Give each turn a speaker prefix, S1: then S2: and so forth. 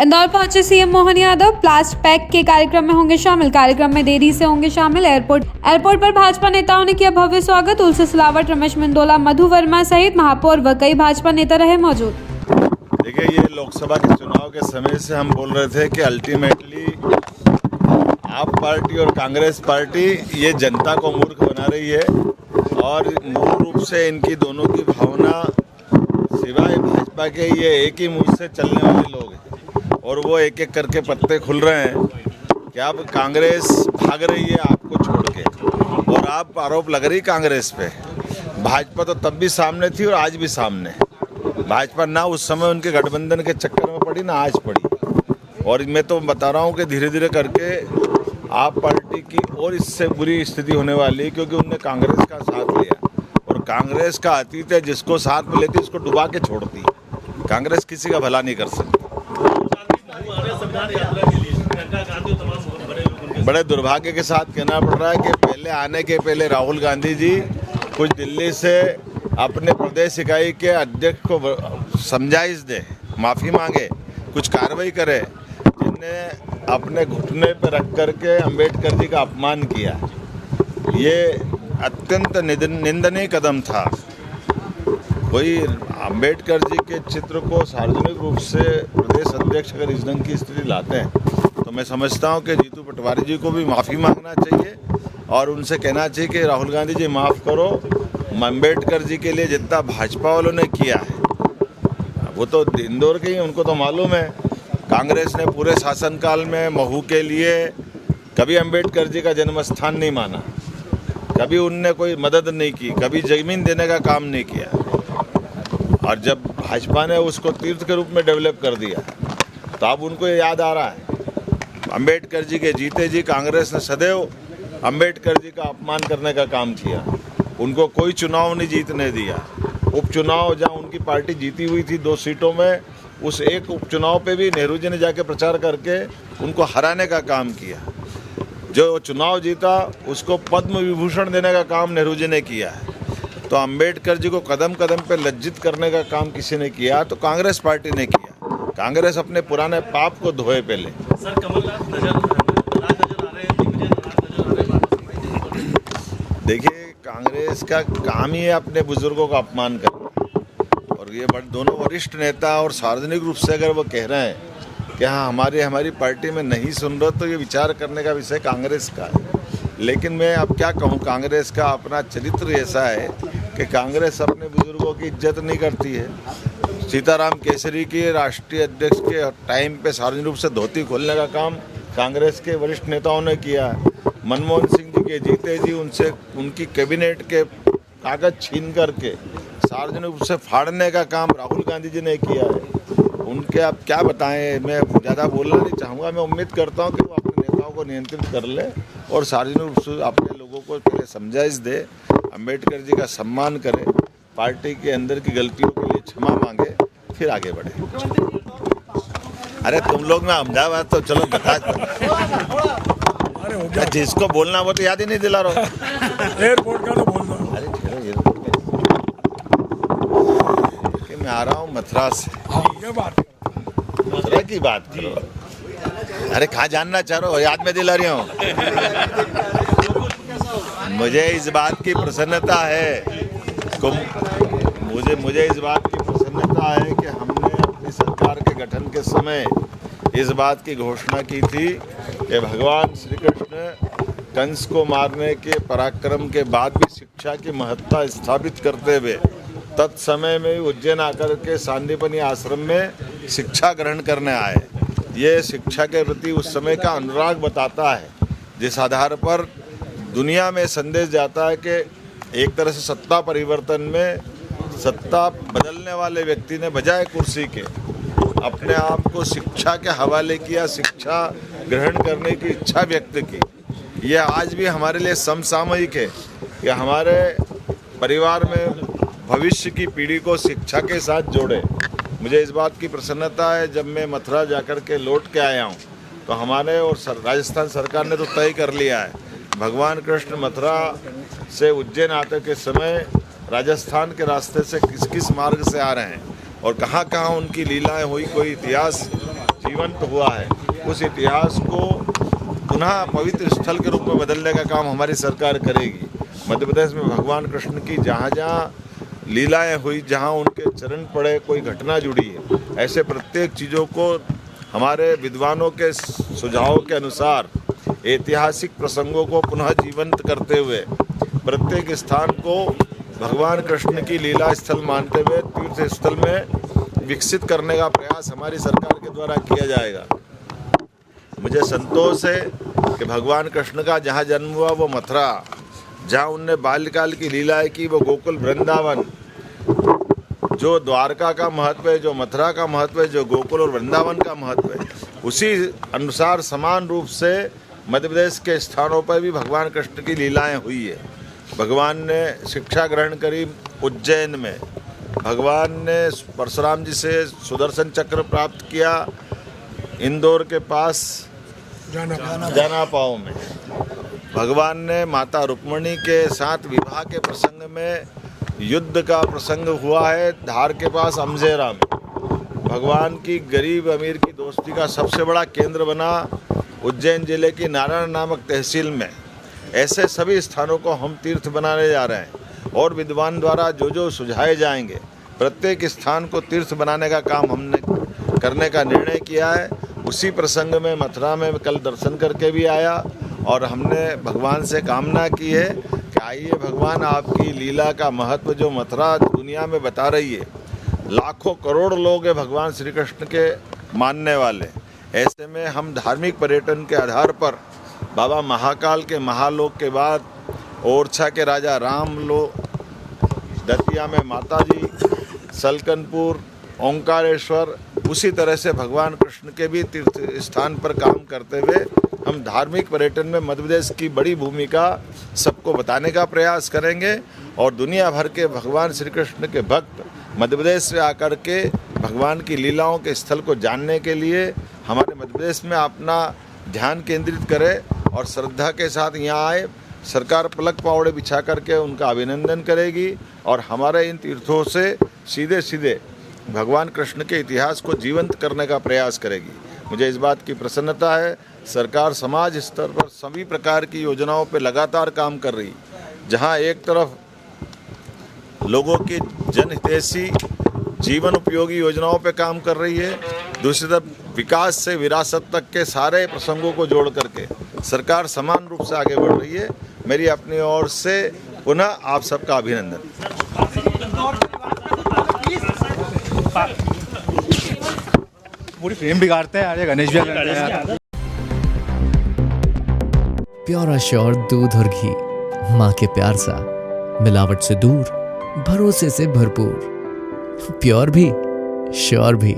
S1: इंदौर पहुंचे CM Mohan Yadav प्लास्ट pack के कार्यक्रम में होंगे शामिल। कार्यक्रम में देरी से होंगे शामिल। एयरपोर्ट पर भाजपा नेताओं ने किया भव्य स्वागत। तुलसी सिलावट, रमेश मेंदोला, मधु वर्मा सहित महापौर व कई भाजपा नेता रहे मौजूद।
S2: देखिए, ये लोकसभा के चुनाव के समय से हम बोल रहे थे कि अल्टीमेटली आप पार्टी और कांग्रेस पार्टी ये जनता को मूर्ख बना रही है और मूल रूप से इनकी दोनों की भावना सिवाय भाजपा के ये एक ही मुंह से चलने वाले लोग हैं और वो एक एक करके पत्ते खुल रहे हैं कि अब कांग्रेस भाग रही है आपको छोड़ के और आप आरोप लग रही कांग्रेस पे। भाजपा तो तब भी सामने थी और आज भी सामने। भाजपा ना उस समय उनके गठबंधन के चक्कर में पड़ी ना आज पड़ी। और मैं तो बता रहा हूँ कि धीरे धीरे करके आप पार्टी की और इससे बुरी स्थिति होने वाली है, क्योंकि उनने कांग्रेस का साथ लिया और कांग्रेस का अतीत है, जिसको साथ में लेती उसको डुबा के छोड़ती। कांग्रेस किसी का भला नहीं कर सकती। बड़े दुर्भाग्य के साथ कहना पड़ रहा है कि पहले आने के पहले राहुल गांधी जी कुछ दिल्ली से अपने प्रदेश इकाई के अध्यक्ष को समझाइश दे, माफ़ी मांगे, कुछ कार्रवाई करे, जिनने अपने घुटने पर रख करके अंबेडकर जी का अपमान किया। ये अत्यंत निंदनीय कदम था। कोई अंबेडकर जी के चित्र को सार्वजनिक रूप से प्रदेश अध्यक्ष अगर इस ढंग की स्थिति लाते हैं तो मैं समझता हूं कि जीतू पटवारी जी को भी माफ़ी मांगना चाहिए और उनसे कहना चाहिए कि राहुल गांधी जी माफ़ करो, अंबेडकर जी के लिए जितना भाजपा वालों ने किया है, वो तो इंदौर के ही, उनको तो मालूम है। कांग्रेस ने पूरे शासनकाल में महू के लिए कभी अंबेडकर जी का जन्म स्थान नहीं माना, कभी उनने कोई मदद नहीं की, कभी जमीन देने का काम नहीं किया। और जब भाजपा ने उसको तीर्थ के रूप में डेवलप कर दिया तो अब उनको ये याद आ रहा है। अंबेडकर जी के जीते जी कांग्रेस ने सदैव अंबेडकर जी का अपमान करने का काम किया। उनको कोई चुनाव नहीं जीतने दिया। उपचुनाव जहां उनकी पार्टी जीती हुई थी 2 सीटों में, उस एक उपचुनाव पे भी नेहरू जी ने जाके प्रचार करके उनको हराने का काम किया। जो चुनाव जीता उसको पद्म विभूषण देने का काम नेहरू जी ने किया है। तो अंबेडकर जी को कदम कदम पे लज्जित करने का काम किसी ने किया तो कांग्रेस पार्टी ने किया। कांग्रेस अपने पुराने पाप को धोए पहले।
S3: सर, कमलनाथ नजर आ रहे हैं।
S2: देखिए, कांग्रेस का काम ही है अपने बुजुर्गों का अपमान करना और ये दोनों वरिष्ठ नेता और सार्वजनिक रूप से अगर वो कह रहे हैं कि हाँ हमारी पार्टी में नहीं सुन रहे, तो ये विचार करने का विषय कांग्रेस का है। लेकिन मैं अब क्या कहूँ, कांग्रेस का अपना चरित्र ऐसा है कि कांग्रेस अपने बुजुर्गों की इज्जत नहीं करती है। सीताराम केसरी के राष्ट्रीय अध्यक्ष के टाइम पे सार्वजनिक रूप से धोती खोलने का काम कांग्रेस के वरिष्ठ नेताओं ने किया है। मनमोहन सिंह जी के जीते जी उनसे उनकी कैबिनेट के कागज छीन करके सार्वजनिक रूप से फाड़ने का काम राहुल गांधी जी ने किया है। उनके आप क्या बताएं, मैं ज़्यादा बोलना नहीं चाहूँगा। मैं उम्मीद करता हूँ कि वो अपने नेताओं को नियंत्रित कर ले और सार्वजनिक रूप से अपने लोगों को पहले समझाइश दे, अंबेडकर जी का सम्मान करे, पार्टी के अंदर की गलतियों के लिए क्षमा मांगे, फिर आगे बढ़े। अरे तुम लोग ना अहमदाबाद तो चलो बता, जिसको बोलना वो तो याद ही नहीं दिला रहा।
S4: एयरपोर्ट का तो बोल दो।
S2: अरे ठहरो, एयरपोर्ट का मैं आ रहा हूँ मथुरा से। मथुरा की बात करो। अरे कहाँ जानना चाह रहे हो, याद में दिला रही हूँ। मुझे इस बात की प्रसन्नता है मुझे इस बात की प्रसन्नता है कि हमने अपनी सरकार के गठन के समय इस बात की घोषणा की थी कि भगवान श्री कृष्ण कंस को मारने के पराक्रम के बाद भी शिक्षा की महत्ता स्थापित करते हुए तत्समय में उज्जैन आकर के सांदीपनि आश्रम में शिक्षा ग्रहण करने आए। ये शिक्षा के प्रति उस समय का अनुराग बताता है, जिस आधार पर दुनिया में संदेश जाता है कि एक तरह से सत्ता परिवर्तन में सत्ता बदलने वाले व्यक्ति ने बजाय कुर्सी के अपने आप को शिक्षा के हवाले किया, शिक्षा ग्रहण करने की इच्छा व्यक्त की। यह आज भी हमारे लिए समसामयिक है कि हमारे परिवार में भविष्य की पीढ़ी को शिक्षा के साथ जोड़े। मुझे इस बात की प्रसन्नता है, जब मैं मथुरा जाकर के लौट के आया हूँ तो हमारे और राजस्थान सरकार ने तो तय कर लिया है, भगवान कृष्ण मथुरा से उज्जैन आते के समय राजस्थान के रास्ते से किस किस मार्ग से आ रहे हैं और कहाँ कहाँ उनकी लीलाएं हुई, कोई इतिहास जीवंत हुआ है, उस इतिहास को पुनः पवित्र स्थल के रूप में बदलने का काम हमारी सरकार करेगी। मध्य प्रदेश में भगवान कृष्ण की जहाँ जहाँ लीलाएं हुई, जहाँ उनके चरण पड़े, कोई घटना जुड़ी है, ऐसे प्रत्येक चीज़ों को हमारे विद्वानों के सुझाव के अनुसार ऐतिहासिक प्रसंगों को पुनः जीवंत करते हुए प्रत्येक स्थान को भगवान कृष्ण की लीला स्थल मानते हुए तीर्थ स्थल में विकसित करने का प्रयास हमारी सरकार के द्वारा किया जाएगा। मुझे संतोष है कि भगवान कृष्ण का जहाँ जन्म हुआ वो मथुरा, जहाँ उनने बाल्यकाल की लीलाएं की वो गोकुल वृंदावन, जो द्वारका का महत्व है, जो मथुरा का महत्व है, जो गोकुल और वृंदावन का महत्व है, उसी अनुसार समान रूप से मध्य प्रदेश के स्थानों पर भी भगवान कृष्ण की लीलाएं हुई है। भगवान ने शिक्षा ग्रहण करी उज्जैन में, भगवान ने परशुराम जी से सुदर्शन चक्र प्राप्त किया इंदौर के पास जाना पाओ में, भगवान ने माता रुक्मिणी के साथ विवाह के प्रसंग में युद्ध का प्रसंग हुआ है धार के पास अमजेरा में, भगवान की गरीब अमीर की दोस्ती का सबसे बड़ा केंद्र बना उज्जैन जिले की नारायण नामक तहसील में। ऐसे सभी स्थानों को हम तीर्थ बनाने जा रहे हैं और विद्वान द्वारा जो जो सुझाए जाएंगे प्रत्येक स्थान को तीर्थ बनाने का काम हमने करने का निर्णय किया है। उसी प्रसंग में मथुरा में कल दर्शन करके भी आया और हमने भगवान से कामना की है कि आइए भगवान, आपकी लीला का महत्व जो मथुरा दुनिया में बता रही है, लाखों करोड़ लोग हैं भगवान श्री कृष्ण के मानने वाले। ऐसे में हम धार्मिक पर्यटन के आधार पर बाबा महाकाल के महालोक के बाद ओरछा के राजा राम लोक, दतिया में माता जी, सलकनपुर, ओंकारेश्वर, उसी तरह से भगवान कृष्ण के भी तीर्थ स्थान पर काम करते हुए हम धार्मिक पर्यटन में मध्य प्रदेश की बड़ी भूमिका सबको बताने का प्रयास करेंगे और दुनिया भर के भगवान श्री कृष्ण के भक्त मध्य प्रदेश से आकर के भगवान की लीलाओं के स्थल को जानने के लिए हमारे मध्य प्रदेश में अपना ध्यान केंद्रित करें और श्रद्धा के साथ यहाँ आए। सरकार पलक पावड़े बिछा करके उनका अभिनंदन करेगी और हमारे इन तीर्थों से सीधे सीधे भगवान कृष्ण के इतिहास को जीवंत करने का प्रयास करेगी। मुझे इस बात की प्रसन्नता है, सरकार समाज स्तर पर सभी प्रकार की योजनाओं पर लगातार काम कर रही, जहाँ एक तरफ लोगों की जनहितैषी जीवन उपयोगी योजनाओं पर काम कर रही है, दूसरी तरफ विकास से विरासत तक के सारे प्रसंगों को जोड़ करके सरकार समान रूप से आगे बढ़ रही है। मेरी अपनी ओर से पुनः आप सबका अभिनंदन।
S5: पूरी फ्रेम बिगाड़ते हैं यार, गणेश भी।
S6: प्योर श्योर दूध और घी, माँ के प्यार सा, मिलावट से दूर, भरोसे से भरपूर, प्योर भी श्योर भी।